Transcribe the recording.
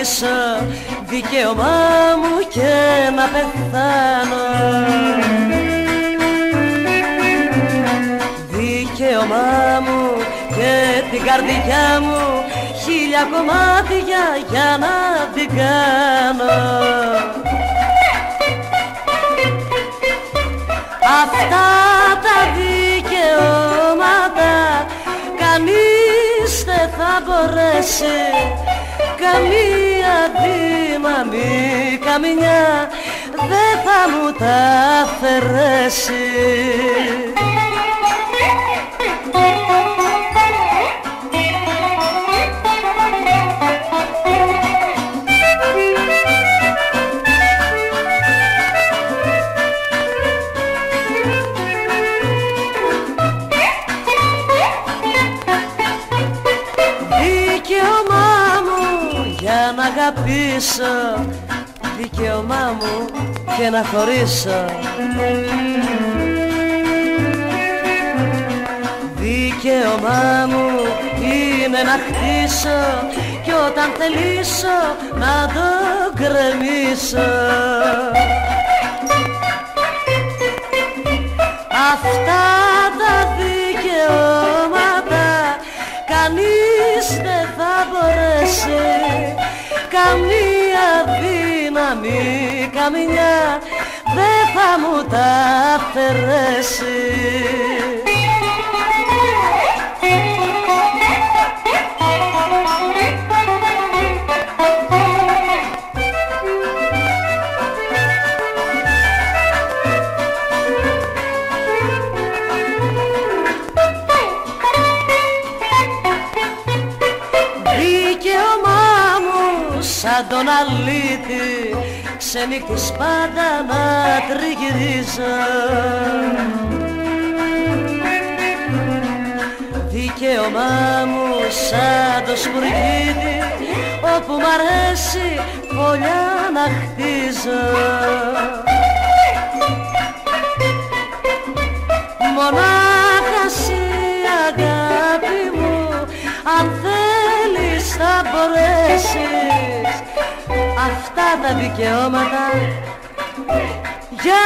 αγαπήσω, δικαίωμά μου και να πεθάνω. Δικαίωμά μου και την καρδιά μου χίλια κομμάτια για να την κάνω. Αυτά τα δικαιώματα κανείς δεν θα μπορέσει, καμία δύναμη, καμιά δεν θα μου τα αφαιρέσει. Για να αγαπήσω, δικαίωμά μου και να χωρίσω. Δικαίωμά μου είναι να χτίσω κι όταν θελήσω να το γκρεμίσω. Αυτά τα δικαιώματα κανείς δεν θα μπορέσει, καμία δύναμη, καμιά δεν θα μου τα αφαιρέσει. Σαν τον αλήτη ξενύχτης πάντα να τριγυρίζω. Δικαίωμά μου σαν το σπουργίτι όπου μ' αρέσει φωλιά να χτίζω. Μονάχα εσύ αγάπη μου, αν θέλεις θα μπορέσεις αυτά τα δικαιώματα για